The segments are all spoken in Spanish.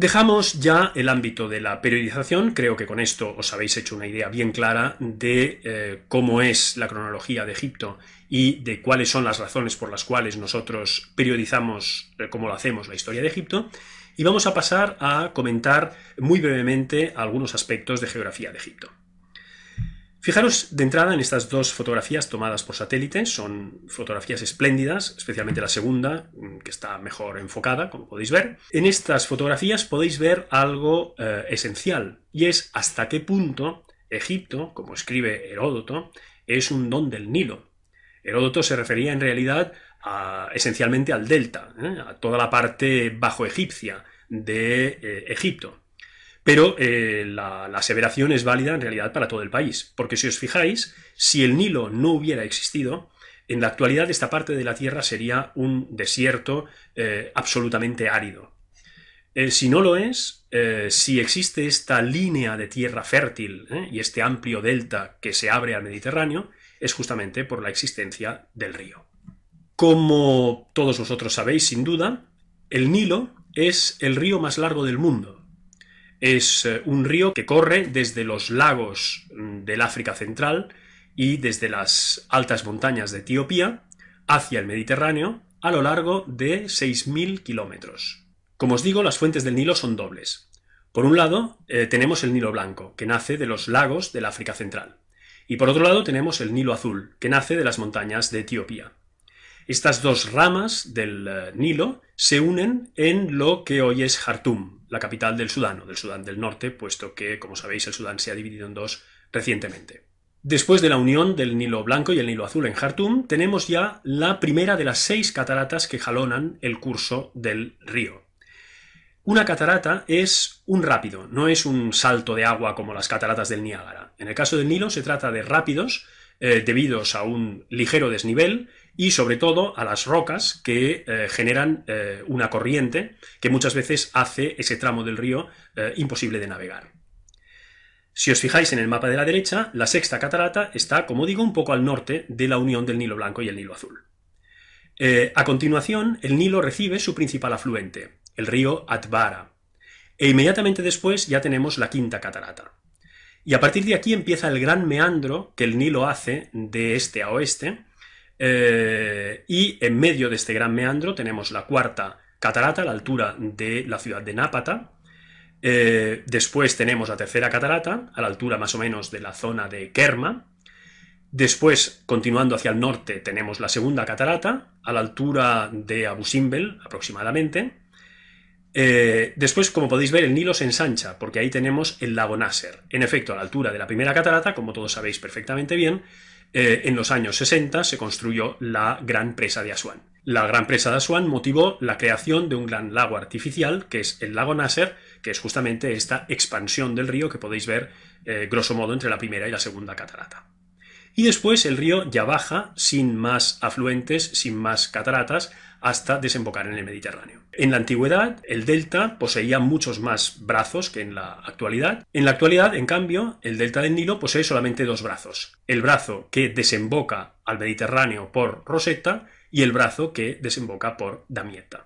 Dejamos ya el ámbito de la periodización. Creo que con esto os habéis hecho una idea bien clara de cómo es la cronología de Egipto y de cuáles son las razones por las cuales nosotros periodizamos, como lo hacemos, la historia de Egipto. Y vamos a pasar a comentar muy brevemente algunos aspectos de geografía de Egipto. Fijaros de entrada en estas dos fotografías tomadas por satélite. Son fotografías espléndidas, especialmente la segunda, que está mejor enfocada, como podéis ver. En estas fotografías podéis ver algo esencial, y es hasta qué punto Egipto, como escribe Heródoto, es un don del Nilo. Heródoto se refería en realidad esencialmente al delta, a toda la parte bajo egipcia de Egipto. Pero la aseveración es válida en realidad para todo el país, porque si os fijáis, si el Nilo no hubiera existido, en la actualidad esta parte de la Tierra sería un desierto absolutamente árido. Si no lo es, si existe esta línea de tierra fértil y este amplio delta que se abre al Mediterráneo, es justamente por la existencia del río. Como todos vosotros sabéis, sin duda, el Nilo es el río más largo del mundo. Es un río que corre desde los lagos del África Central y desde las altas montañas de Etiopía hacia el Mediterráneo a lo largo de 6.000 kilómetros. Como os digo, las fuentes del Nilo son dobles. Por un lado, tenemos el Nilo Blanco, que nace de los lagos del África Central. Y por otro lado tenemos el Nilo Azul, que nace de las montañas de Etiopía. Estas dos ramas del Nilo se unen en lo que hoy es Jartum, la capital del Sudán del Norte, puesto que, como sabéis, el Sudán se ha dividido en dos recientemente. Después de la unión del Nilo Blanco y el Nilo Azul en Jartum, tenemos ya la primera de las 6 cataratas que jalonan el curso del río. Una catarata es un rápido, no es un salto de agua como las cataratas del Niágara. En el caso del Nilo se trata de rápidos debidos a un ligero desnivel y sobre todo a las rocas que generan una corriente que muchas veces hace ese tramo del río imposible de navegar. Si os fijáis en el mapa de la derecha, la sexta catarata está, como digo, un poco al norte de la unión del Nilo Blanco y el Nilo Azul. A continuación, el Nilo recibe su principal afluente, el río Atbara, e inmediatamente después ya tenemos la quinta catarata. Y a partir de aquí empieza el gran meandro que el Nilo hace de este a oeste, y en medio de este gran meandro tenemos la cuarta catarata a la altura de la ciudad de Nápata. Después tenemos la tercera catarata a la altura más o menos de la zona de Kerma. Después, continuando hacia el norte, tenemos la segunda catarata a la altura de Abu Simbel aproximadamente. Después, como podéis ver, el Nilo se ensancha porque ahí tenemos el lago Nasser. En efecto, a la altura de la primera catarata, como todos sabéis perfectamente bien, en los años 60 se construyó la gran presa de Asuán. La gran presa de Asuán motivó la creación de un gran lago artificial, que es el lago Nasser, que es justamente esta expansión del río que podéis ver, grosso modo, entre la primera y la segunda catarata. Y después el río ya baja sin más afluentes, sin más cataratas, hasta desembocar en el Mediterráneo. En la antigüedad, el delta poseía muchos más brazos que en la actualidad. En la actualidad, en cambio, el delta del Nilo posee solamente 2 brazos. El brazo que desemboca al Mediterráneo por Rosetta y el brazo que desemboca por Damietta.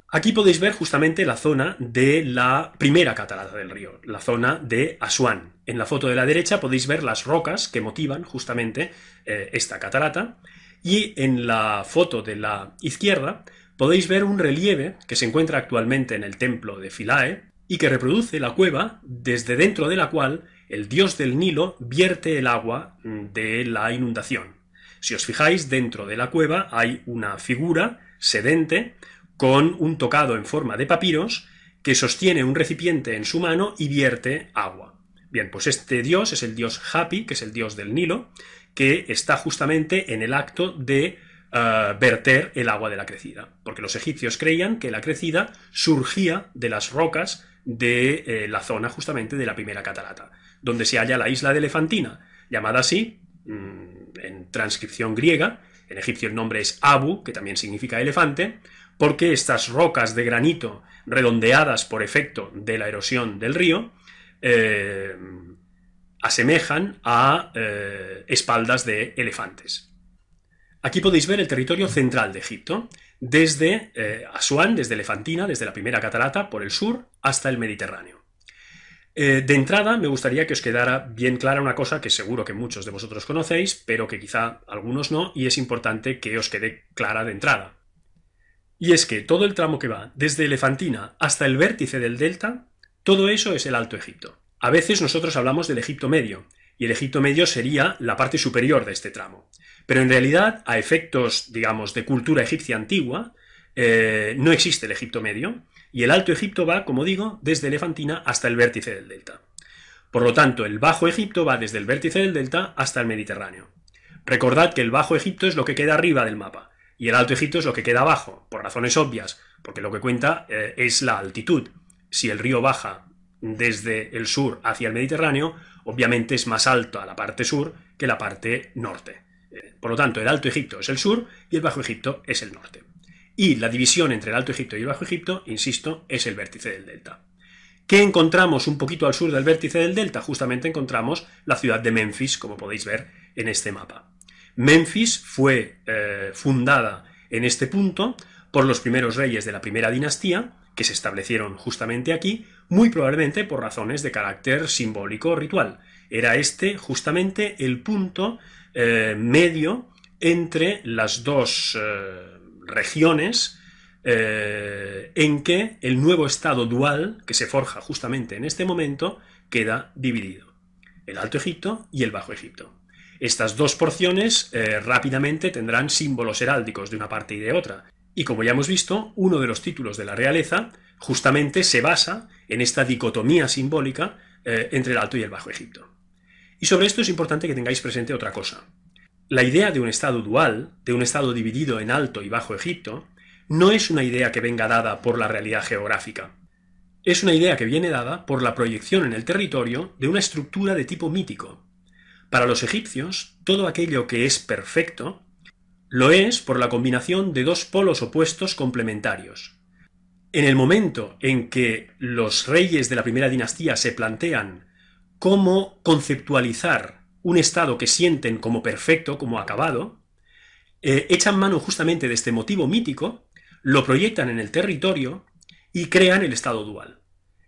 Aquí podéis ver justamente la zona de la primera catarata del río, la zona de Asuán. En la foto de la derecha podéis ver las rocas que motivan justamente esta catarata, y en la foto de la izquierda podéis ver un relieve que se encuentra actualmente en el templo de Philae y que reproduce la cueva desde dentro de la cual el dios del Nilo vierte el agua de la inundación. Si os fijáis, dentro de la cueva hay una figura sedente con un tocado en forma de papiros que sostiene un recipiente en su mano y vierte agua. Bien, pues este dios es el dios Hapi, que es el dios del Nilo, que está justamente en el acto de verter el agua de la crecida, porque los egipcios creían que la crecida surgía de las rocas de la zona justamente de la primera catarata, donde se halla la isla de Elefantina, llamada así en transcripción griega. En egipcio el nombre es Abu, que también significa elefante, porque estas rocas de granito redondeadas por efecto de la erosión del río asemejan a espaldas de elefantes. Aquí podéis ver el territorio central de Egipto. desde Asuán, desde Elefantina, desde la primera catarata, por el sur, hasta el Mediterráneo. De entrada, me gustaría que os quedara bien clara una cosa que seguro que muchos de vosotros conocéis, pero que quizá algunos no, y es importante que os quede clara de entrada. Y es que todo el tramo que va desde Elefantina hasta el vértice del delta, todo eso es el Alto Egipto. A veces nosotros hablamos del Egipto Medio, y el Egipto Medio sería la parte superior de este tramo. Pero en realidad, a efectos, digamos, de cultura egipcia antigua, no existe el Egipto Medio, y el Alto Egipto va, como digo, desde Elefantina hasta el vértice del delta. Por lo tanto, el Bajo Egipto va desde el vértice del delta hasta el Mediterráneo. Recordad que el Bajo Egipto es lo que queda arriba del mapa, y el Alto Egipto es lo que queda abajo, por razones obvias, porque lo que cuenta es la altitud. Si el río baja desde el sur hacia el Mediterráneo, obviamente es más alto a la parte sur que la parte norte. Por lo tanto, el Alto Egipto es el sur y el Bajo Egipto es el norte. Y la división entre el Alto Egipto y el Bajo Egipto, insisto, es el vértice del delta. ¿Qué encontramos un poquito al sur del vértice del delta? Justamente encontramos la ciudad de Menfis, como podéis ver en este mapa. Menfis fue fundada en este punto por los primeros reyes de la primera dinastía, que se establecieron justamente aquí, muy probablemente por razones de carácter simbólico o ritual. Era este justamente el punto medio entre las dos regiones en que el nuevo estado dual, que se forja justamente en este momento, queda dividido. El Alto Egipto y el Bajo Egipto. Estas dos porciones rápidamente tendrán símbolos heráldicos de una parte y de otra. Y como ya hemos visto, uno de los títulos de la realeza justamente se basa en esta dicotomía simbólica entre el Alto y el Bajo Egipto. Y sobre esto es importante que tengáis presente otra cosa. La idea de un estado dual, de un estado dividido en Alto y Bajo Egipto, no es una idea que venga dada por la realidad geográfica. Es una idea que viene dada por la proyección en el territorio de una estructura de tipo mítico. Para los egipcios, todo aquello que es perfecto lo es por la combinación de dos polos opuestos complementarios. En el momento en que los reyes de la primera dinastía se plantean cómo conceptualizar un estado que sienten como perfecto, como acabado, echan mano justamente de este motivo mítico, lo proyectan en el territorio y crean el estado dual.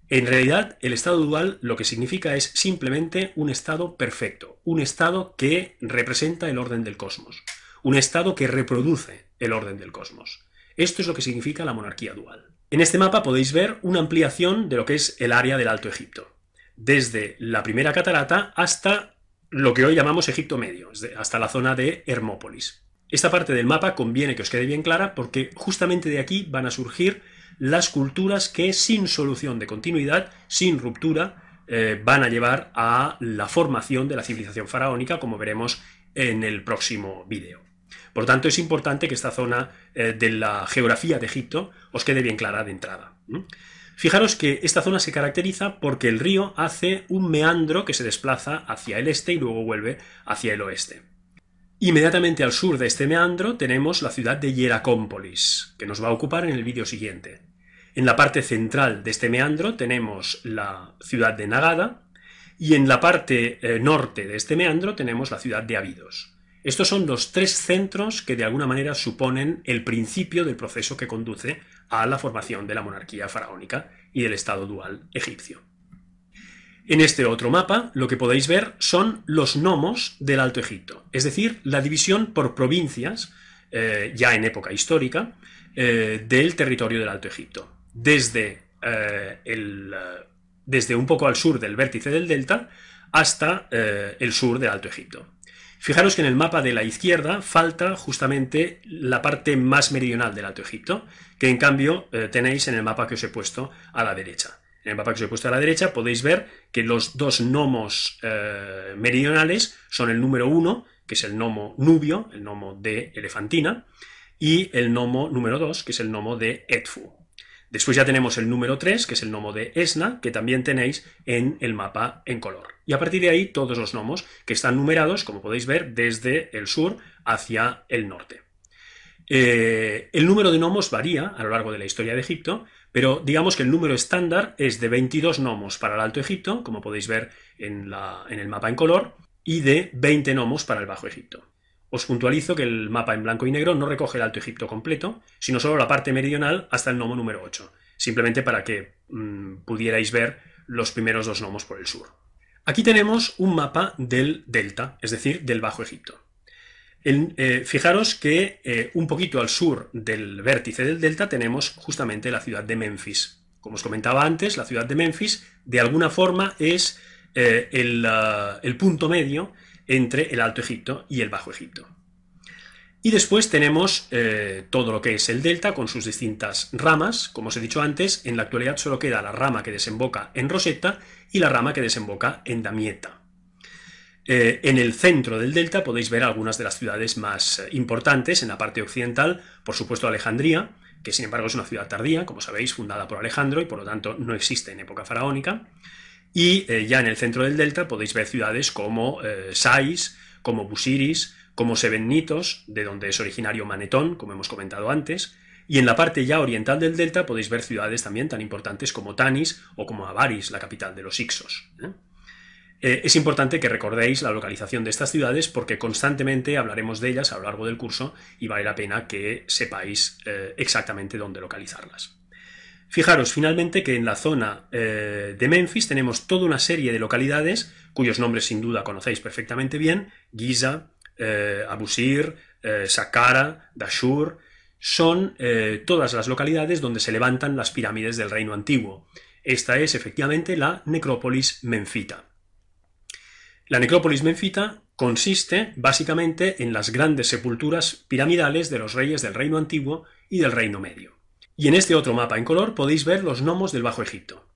En realidad, el estado dual lo que significa es simplemente un estado perfecto, un estado que representa el orden del cosmos, un estado que reproduce el orden del cosmos. Esto es lo que significa la monarquía dual. En este mapa podéis ver una ampliación de lo que es el área del Alto Egipto, desde la primera catarata hasta lo que hoy llamamos Egipto Medio, hasta la zona de Hermópolis. Esta parte del mapa conviene que os quede bien clara porque justamente de aquí van a surgir las culturas que sin solución de continuidad, sin ruptura, van a llevar a la formación de la civilización faraónica, como veremos en el próximo vídeo. Por tanto, es importante que esta zona de la geografía de Egipto os quede bien clara de entrada. Fijaros que esta zona se caracteriza porque el río hace un meandro que se desplaza hacia el este y luego vuelve hacia el oeste. Inmediatamente al sur de este meandro tenemos la ciudad de Hieracómpolis, que nos va a ocupar en el vídeo siguiente. En la parte central de este meandro tenemos la ciudad de Nagada y en la parte norte de este meandro tenemos la ciudad de Abidos. Estos son los tres centros que de alguna manera suponen el principio del proceso que conduce a la formación de la monarquía faraónica y del estado dual egipcio. En este otro mapa lo que podéis ver son los nomos del Alto Egipto, es decir, la división por provincias, ya en época histórica, del territorio del Alto Egipto, desde un poco al sur del vértice del delta hasta el sur del Alto Egipto. Fijaros que en el mapa de la izquierda falta justamente la parte más meridional del Alto Egipto, que en cambio tenéis en el mapa que os he puesto a la derecha. En el mapa que os he puesto a la derecha podéis ver que los dos nomos meridionales son el número 1, que es el nomo Nubio, el nomo de Elefantina, y el nomo número 2, que es el nomo de Edfu. Después ya tenemos el número 3, que es el nomo de Esna, que también tenéis en el mapa en color. Y a partir de ahí todos los nomos que están numerados, como podéis ver, desde el sur hacia el norte. El número de nomos varía a lo largo de la historia de Egipto, pero digamos que el número estándar es de 22 nomos para el Alto Egipto, como podéis ver en el mapa en color, y de 20 nomos para el Bajo Egipto. Os puntualizo que el mapa en blanco y negro no recoge el Alto Egipto completo, sino solo la parte meridional hasta el nomo número 8, simplemente para que pudierais ver los primeros dos nomos por el sur. Aquí tenemos un mapa del delta, es decir, del Bajo Egipto. Fijaros que un poquito al sur del vértice del delta tenemos justamente la ciudad de Menfis. Como os comentaba antes, la ciudad de Menfis de alguna forma es el punto medio entre el Alto Egipto y el Bajo Egipto. Y después tenemos todo lo que es el delta con sus distintas ramas. Como os he dicho antes, en la actualidad solo queda la rama que desemboca en Rosetta y la rama que desemboca en Damietta. En el centro del delta podéis ver algunas de las ciudades más importantes. En la parte occidental, por supuesto, Alejandría, que sin embargo es una ciudad tardía, como sabéis, fundada por Alejandro y por lo tanto no existe en época faraónica. Y ya en el centro del delta podéis ver ciudades como Sais, como Busiris, como Sebennytos, de donde es originario Manetón, como hemos comentado antes. Y en la parte ya oriental del delta podéis ver ciudades también tan importantes como Tanis o como Avaris, la capital de los Hicsos. Es importante que recordéis la localización de estas ciudades porque constantemente hablaremos de ellas a lo largo del curso y vale la pena que sepáis exactamente dónde localizarlas. Fijaros finalmente que en la zona de Menfis tenemos toda una serie de localidades cuyos nombres sin duda conocéis perfectamente bien: Giza, Abusir, Saqqara, Dashur. Son todas las localidades donde se levantan las pirámides del reino antiguo. Esta es efectivamente la necrópolis menfita. La necrópolis menfita consiste básicamente en las grandes sepulturas piramidales de los reyes del reino antiguo y del reino medio. Y en este otro mapa en color podéis ver los nomos del Bajo Egipto.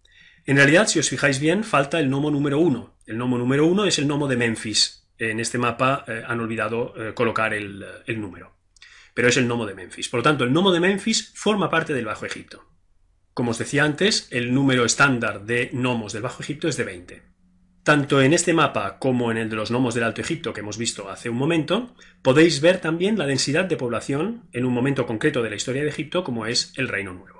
En realidad, si os fijáis bien, falta el nomo número 1. El nomo número 1 es el nomo de Menfis. En este mapa han olvidado colocar el número. Pero es el nomo de Menfis. Por lo tanto, el nomo de Menfis forma parte del Bajo Egipto. Como os decía antes, el número estándar de nomos del Bajo Egipto es de 20. Tanto en este mapa como en el de los nomos del Alto Egipto que hemos visto hace un momento, podéis ver también la densidad de población en un momento concreto de la historia de Egipto como es el Reino Nuevo.